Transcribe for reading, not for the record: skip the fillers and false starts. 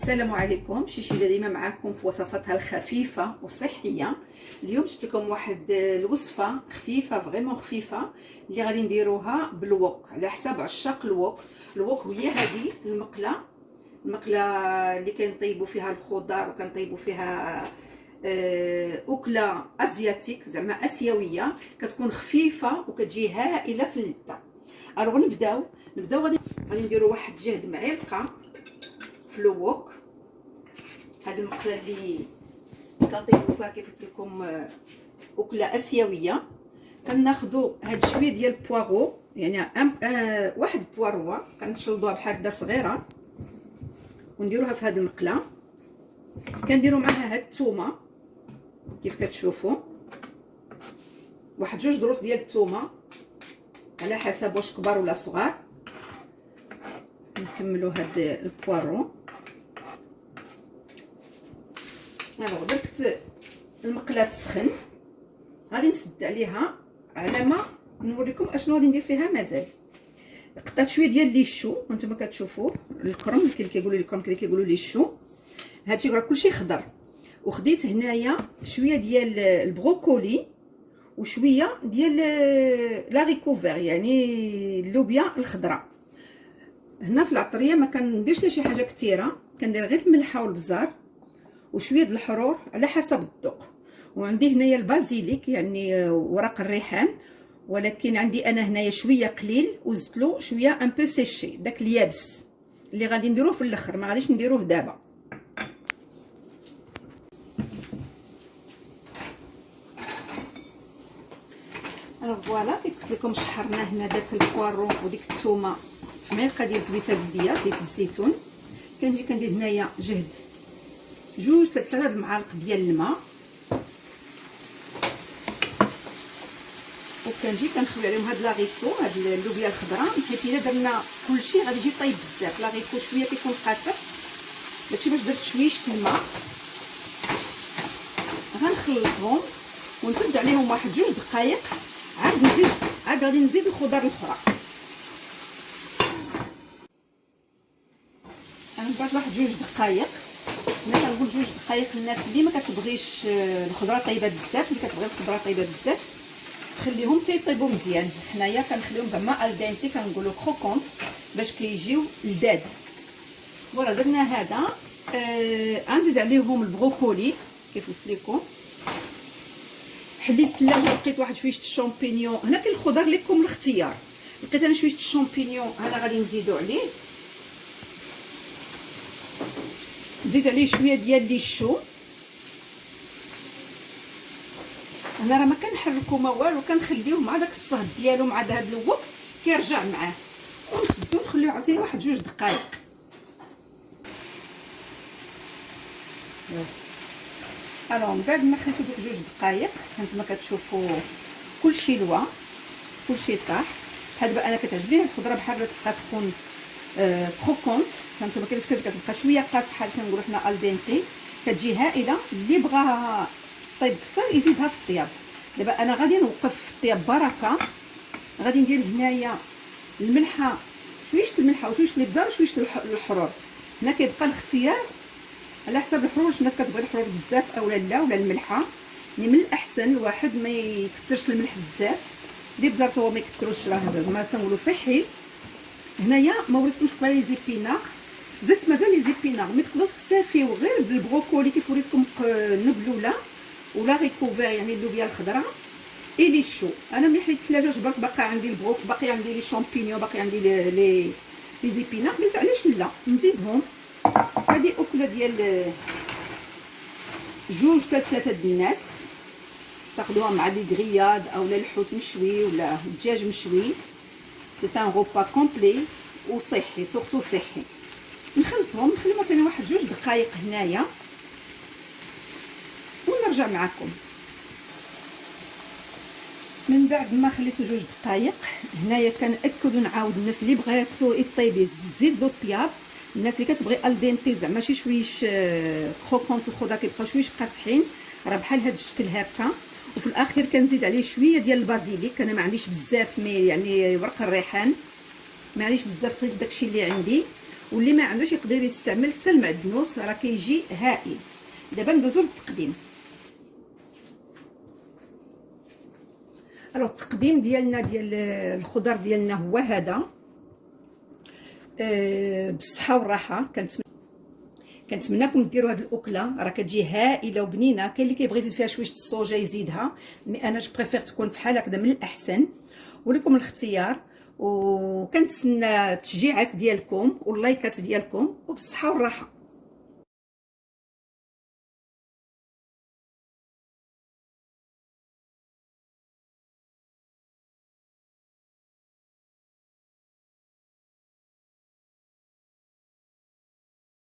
السلام عليكم. شيشيله ديما معكم في وصفاتها الخفيفه والصحيه. اليوم جبت لكم واحد الوصفه خفيفه فريمون خفيفه اللي غادي نديروها بالوok على حساب عشاق الوok. الوok هي هذه المقله اللي كنطيبوا فيها الخضار وكنطيبوا فيها اكله ازياتيك زعما اسيويه، كتكون خفيفه وكتجي هائله في اللذه. الوغ نبداو غادي نديروا واحد جهد معلقه في الوok. هاد المقله اللي كنطيبوا فيها كيف قلت لكم اكله اسيويه. كناخذوا هاد شويه ديال البواغو، يعني واحد بواروه كنشلضوها بحال هكذا صغيره ونديروها في هاد المقله. كنديروا معاها هاد الثومه كيف كتشوفوا، واحد جوج دروس ديال الثومه على حسب واش كبار ولا صغار. نكملوا هاد البوارو. الوغ درت المقله تسخن، غادي نسد عليها على ما نوريكم اشنو غادي ندير فيها. مازال قطعت شويه ديال ليشو، هانتوما كتشوفوا الكرم اللي كيقولوا لي الكرم اللي كيقولوا لي الشو. هادشي راه كلشي خضر. وخديت هنايا شويه ديال البروكولي وشويه ديال لاريكوفير يعني اللوبيا الخضراء. هنا في العطريه ما كنديرش لها شي حاجه كثيره، كندير غير الملحه والبزار وشويه د الحرور على حسب الذوق. وعندي هنايا البازيليك يعني ورق الريحان، ولكن عندي انا هنايا شويه قليل وزدت له شويه ان بو سيشي، داك اليابس اللي غادي نديروه في الاخر، ما غاديش نديروه دابا. فوالا كيف قلت لكم شحرنا هنا داك البوارو وديك الثومه في معلقه ديال زبيته بلديه زيت الزيتون. كنجي كندير هنايا جهد جوج حتى 3 المعالق ديال الماء، وكنجي كنخوي عليهم هاد لاغيكو هاد اللوبيا الخضراء، حيت الا درنا كلشي غادي يجي طايب بزاف. لاغيكو شويه كيكون قاصح، داكشي باش درت شويش الماء. غنخلطهم ونسد عليهم واحد 2 دقائق، عاد غادي نزيد الخضر الاخرى. انا بعد واحد 2 دقائق، ملي كنقول 2 دقائق للناس اللي ما كتبغيش الخضره طايبه بزاف، اللي كتبغي الخضره طايبه بزاف تخليهم تيطيبوا مزيان. حنايا كنخليهم زعما الدنتي، كنقولوا كروكونت باش كيجيو لذاذ. فوالا درنا هذا. غنزيد عليهم البروكولي كيف قلت لكم. حليت الثلاجه لقيت واحد شويه الشامبينيون، هنا كاين الخضر لكم الاختيار. لقيت انا شويه الشامبينيون، هذا غادي نزيدو عليه. نزيد عليه شويه ديال ليشو. انا راه ما كنحركو ما والو، كنخليوه مع داك الصهد ديالو مع هذا الوك كيرجع معاه، ونسدو نخليوه عاوتاني واحد 2 دقائق. الوغ من بعد ما خليتو دوك 2 دقائق هانتوما كتشوفوا كلشي لوا، كلشي طاح. بحال دابا انا كتعجبني الخضره بحال تبقى تكون كروكونت. هانتوما كتبقى شويه قاصحه، كنقولوا حنا الدنتي، كتجي هائله. اللي بغاها طيب اكثر يزيدها في الطياب. دابا انا غادي نوقف في الطياب بركه. غادي ندير هنايا الملحه، شويش الملحه وشويش الابزار وشويش الحرور. هنا كيبقى الاختيار على حسب الحرور، واش الناس كتبغي الحرور بزاف او لا ولا الملحه. يعني من الاحسن الواحد ما يكثرش الملح بزاف. الابزار هو ما يكثروش، راه زعما كنقولوا صحي. هنايا ما وريتكمش قبل لي زيبينار، زدت مازال لي زيبينار. مي تقدروا تكتفيو غير بالبروكولي كيف وريتكم النبلوله ولا ريكوفير يعني اللوبيا الخضراء اي لي شو. انا ملي حليت الثلاجه جبرت باقي عندي البروك، باقي عندي لي شامبينيون، باقي عندي لي زيبينار. قلت علاش لا نزيدهم. هذه اكله ديال 2 حتى 3 د الناس، تاخذوها مع لي غرياد او الحوت مشوي ولا الدجاج مشوي. سي ان روبا كومبلي وصحي، سورتو صحي. نخلطهم نخليهم ثاني واحد 2 دقائق هنايا ونرجع معكم. من بعد ما خليته 2 دقائق هنايا كنأكد ونعاود الناس اللي بغاتو يطيبي تزيد له الطياب. الناس اللي كتبغي الدنتي زعما شي شويش كروكونت الخضر كيبقاو شويش قاصحين، راه بحال هذا الشكل هكا. وفي الاخير كنزيد عليه شويه ديال البازيليك. انا ما عنديش بزاف، مي يعني ورق الريحان معليش بزاف، خليت داكشي اللي عندي. واللي ما عندوش يقدر يستعمل حتى المعدنوس، راه كيجي هائل. دابا ندوزو للتقديم. الو التقديم ديالنا ديال الخضر ديالنا هو هذا. بالصحه والراحه. كنتمنىكم ديروا هذه الاكله، راه كتجي هائله وبنينه. كاين اللي كيبغي يزيد فيها شويه الصوجا يزيدها، مي انا جو بريفير تكون بحال هكذا من الاحسن، ولكم الاختيار. وكنتسنى التشجيعات ديالكم واللايكات ديالكم، وبالصحه والراحه.